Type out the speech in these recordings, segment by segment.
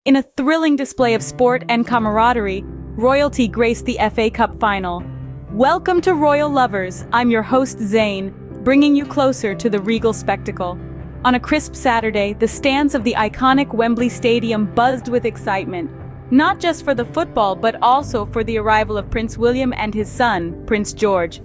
In a thrilling display of sport and camaraderie, royalty graced the FA Cup final. Welcome to Royal Lovers, I'm your host Zayn, bringing you closer to the regal spectacle. On a crisp Saturday, the stands of the iconic Wembley Stadium buzzed with excitement, not just for the football but also for the arrival of Prince William and his son, Prince George.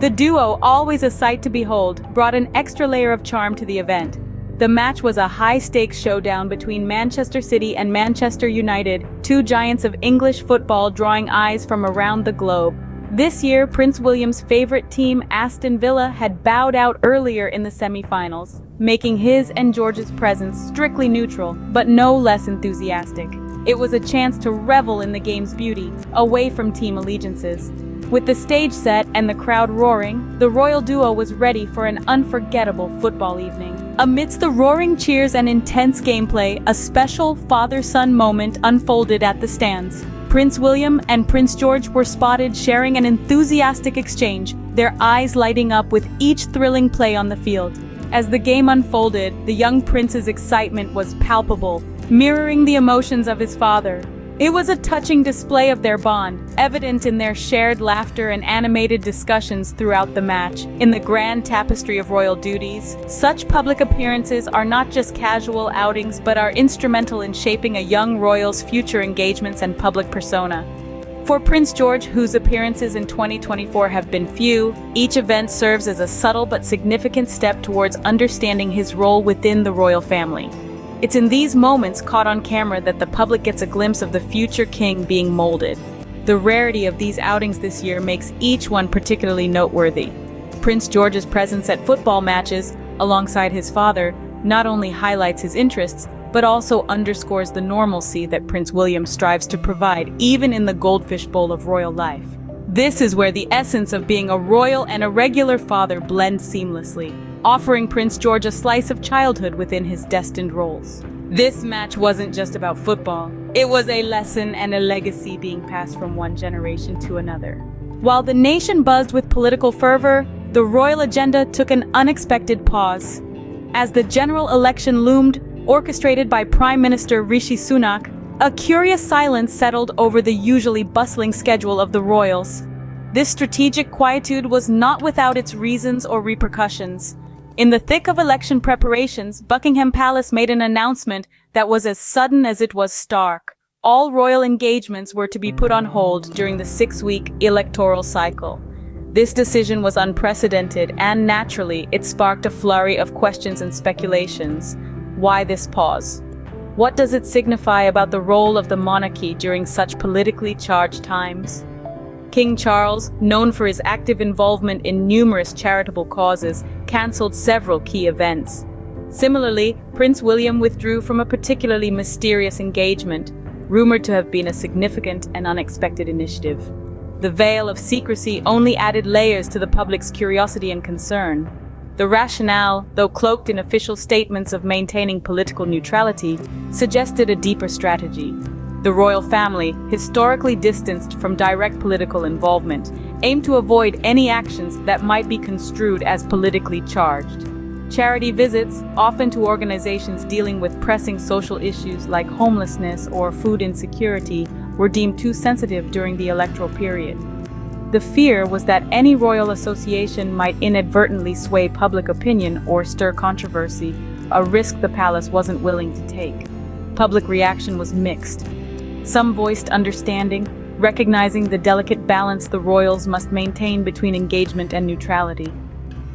The duo, always a sight to behold, brought an extra layer of charm to the event. The match was a high-stakes showdown between Manchester City and Manchester United, two giants of English football drawing eyes from around the globe. This year, Prince William's favorite team, Aston Villa, had bowed out earlier in the semi-finals, making his and George's presence strictly neutral, but no less enthusiastic. It was a chance to revel in the game's beauty, away from team allegiances. With the stage set and the crowd roaring, the royal duo was ready for an unforgettable football evening. Amidst the roaring cheers and intense gameplay, a special father-son moment unfolded at the stands. Prince William and Prince George were spotted sharing an enthusiastic exchange, their eyes lighting up with each thrilling play on the field. As the game unfolded, the young prince's excitement was palpable, mirroring the emotions of his father. It was a touching display of their bond, evident in their shared laughter and animated discussions throughout the match. In the grand tapestry of royal duties, such public appearances are not just casual outings but are instrumental in shaping a young royal's future engagements and public persona. For Prince George, whose appearances in 2024 have been few, each event serves as a subtle but significant step towards understanding his role within the royal family. It's in these moments caught on camera that the public gets a glimpse of the future king being molded. The rarity of these outings this year makes each one particularly noteworthy. Prince George's presence at football matches, alongside his father, not only highlights his interests, but also underscores the normalcy that Prince William strives to provide, even in the goldfish bowl of royal life. This is where the essence of being a royal and a regular father blend seamlessly, offering Prince George a slice of childhood within his destined roles. This match wasn't just about football. It was a lesson and a legacy being passed from one generation to another. While the nation buzzed with political fervor, the royal agenda took an unexpected pause. As the general election loomed, orchestrated by Prime Minister Rishi Sunak, a curious silence settled over the usually bustling schedule of the royals. This strategic quietude was not without its reasons or repercussions. In the thick of election preparations, Buckingham Palace made an announcement that was as sudden as it was stark. All royal engagements were to be put on hold during the 6-week electoral cycle. This decision was unprecedented, and naturally, it sparked a flurry of questions and speculations. Why this pause? What does it signify about the role of the monarchy during such politically charged times? King Charles, known for his active involvement in numerous charitable causes, cancelled several key events. Similarly, Prince William withdrew from a particularly mysterious engagement, rumored to have been a significant and unexpected initiative. The veil of secrecy only added layers to the public's curiosity and concern. The rationale, though cloaked in official statements of maintaining political neutrality, suggested a deeper strategy. The royal family, historically distanced from direct political involvement, aimed to avoid any actions that might be construed as politically charged. Charity visits, often to organizations dealing with pressing social issues like homelessness or food insecurity, were deemed too sensitive during the electoral period. The fear was that any royal association might inadvertently sway public opinion or stir controversy, a risk the palace wasn't willing to take. Public reaction was mixed. Some voiced understanding, recognizing the delicate balance the royals must maintain between engagement and neutrality.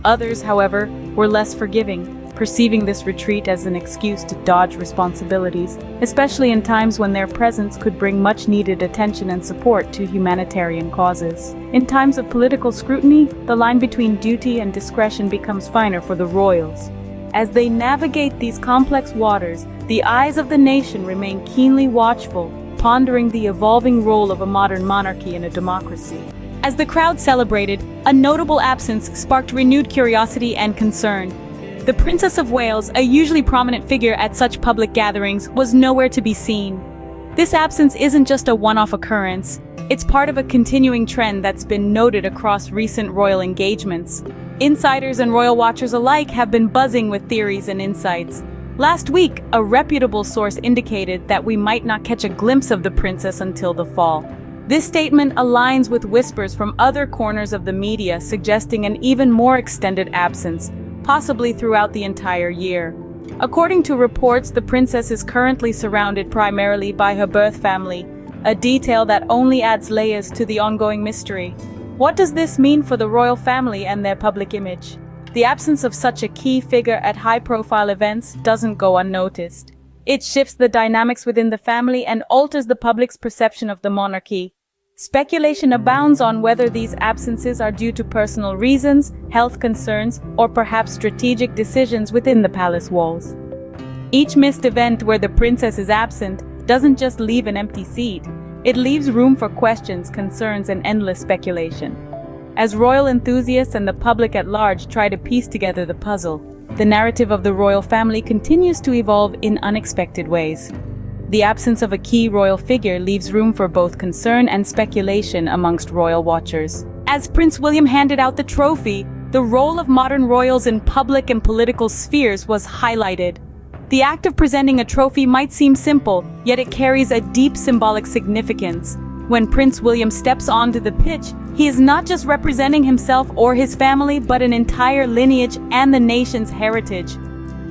Others, however, were less forgiving, perceiving this retreat as an excuse to dodge responsibilities, especially in times when their presence could bring much-needed attention and support to humanitarian causes. In times of political scrutiny, the line between duty and discretion becomes finer for the royals. As they navigate these complex waters, the eyes of the nation remain keenly watchful, pondering the evolving role of a modern monarchy in a democracy. As the crowd celebrated, a notable absence sparked renewed curiosity and concern. The Princess of Wales, a usually prominent figure at such public gatherings, was nowhere to be seen. This absence isn't just a one-off occurrence. It's part of a continuing trend that's been noted across recent royal engagements. Insiders and royal watchers alike have been buzzing with theories and insights. Last week, a reputable source indicated that we might not catch a glimpse of the princess until the fall. This statement aligns with whispers from other corners of the media suggesting an even more extended absence, possibly throughout the entire year. According to reports, the princess is currently surrounded primarily by her birth family, a detail that only adds layers to the ongoing mystery. What does this mean for the royal family and their public image? The absence of such a key figure at high-profile events doesn't go unnoticed. It shifts the dynamics within the family and alters the public's perception of the monarchy. Speculation abounds on whether these absences are due to personal reasons, health concerns, or perhaps strategic decisions within the palace walls. Each missed event where the princess is absent doesn't just leave an empty seat. It leaves room for questions, concerns, and endless speculation. As royal enthusiasts and the public at large try to piece together the puzzle, the narrative of the royal family continues to evolve in unexpected ways. The absence of a key royal figure leaves room for both concern and speculation amongst royal watchers. As Prince William handed out the trophy, the role of modern royals in public and political spheres was highlighted. The act of presenting a trophy might seem simple, yet it carries a deep symbolic significance. When Prince William steps onto the pitch, he is not just representing himself or his family, but an entire lineage and the nation's heritage.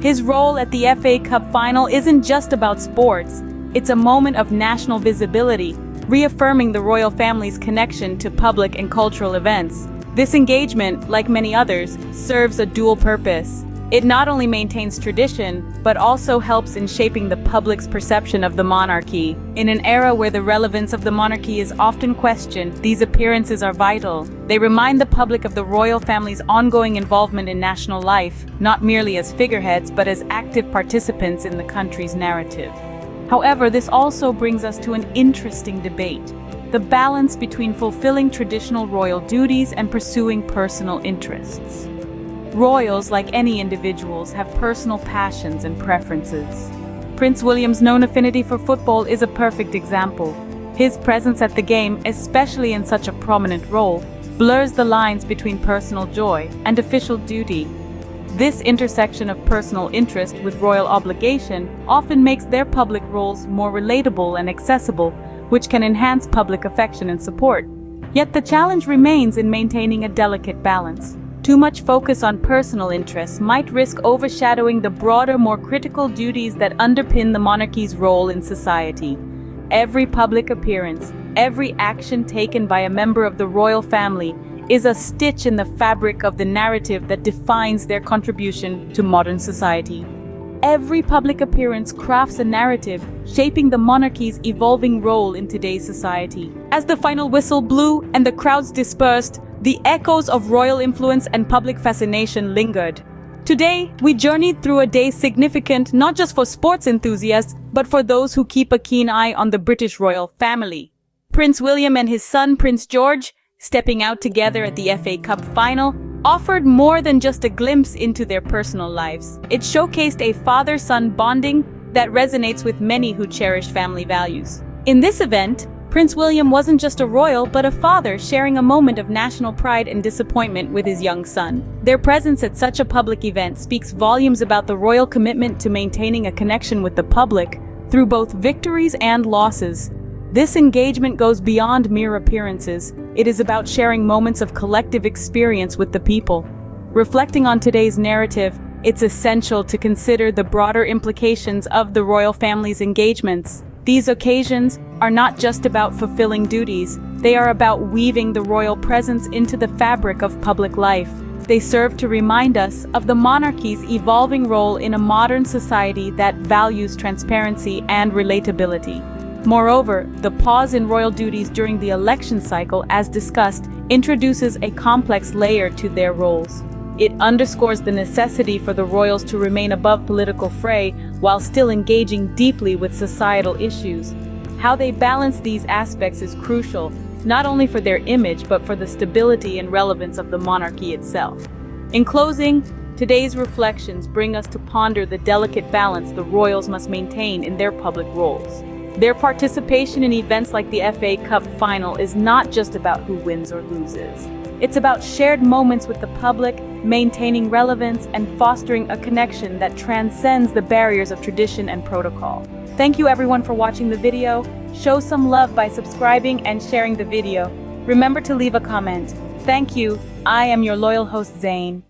His role at the FA Cup final isn't just about sports. It's a moment of national visibility, reaffirming the royal family's connection to public and cultural events. This engagement, like many others, serves a dual purpose. It not only maintains tradition, but also helps in shaping the public's perception of the monarchy. In an era where the relevance of the monarchy is often questioned, these appearances are vital. They remind the public of the royal family's ongoing involvement in national life, not merely as figureheads, but as active participants in the country's narrative. However, this also brings us to an interesting debate: the balance between fulfilling traditional royal duties and pursuing personal interests. Royals, like any individuals, have personal passions and preferences. Prince William's known affinity for football is a perfect example. His presence at the game, especially in such a prominent role, blurs the lines between personal joy and official duty. This intersection of personal interest with royal obligation often makes their public roles more relatable and accessible, which can enhance public affection and support. Yet the challenge remains in maintaining a delicate balance. Too much focus on personal interests might risk overshadowing the broader, more critical duties that underpin the monarchy's role in society. Every public appearance, every action taken by a member of the royal family is a stitch in the fabric of the narrative that defines their contribution to modern society. Every public appearance crafts a narrative, shaping the monarchy's evolving role in today's society. As the final whistle blew and the crowds dispersed, the echoes of royal influence and public fascination lingered. Today, we journeyed through a day significant not just for sports enthusiasts, but for those who keep a keen eye on the British royal family. Prince William and his son, Prince George, stepping out together at the FA Cup final, offered more than just a glimpse into their personal lives. It showcased a father-son bonding that resonates with many who cherish family values. In this event, Prince William wasn't just a royal, but a father sharing a moment of national pride and disappointment with his young son. Their presence at such a public event speaks volumes about the royal commitment to maintaining a connection with the public through both victories and losses. This engagement goes beyond mere appearances. It is about sharing moments of collective experience with the people. Reflecting on today's narrative, it's essential to consider the broader implications of the royal family's engagements. These occasions are not just about fulfilling duties, they are about weaving the royal presence into the fabric of public life. They serve to remind us of the monarchy's evolving role in a modern society that values transparency and relatability. Moreover, the pause in royal duties during the election cycle, as discussed, introduces a complex layer to their roles. It underscores the necessity for the royals to remain above political fray while still engaging deeply with societal issues. How they balance these aspects is crucial, not only for their image but for the stability and relevance of the monarchy itself. In closing, today's reflections bring us to ponder the delicate balance the royals must maintain in their public roles. Their participation in events like the FA Cup final is not just about who wins or loses. It's about shared moments with the public, maintaining relevance, and fostering a connection that transcends the barriers of tradition and protocol. Thank you everyone for watching the video. Show some love by subscribing and sharing the video. Remember to leave a comment. Thank you. I am your loyal host, Zane.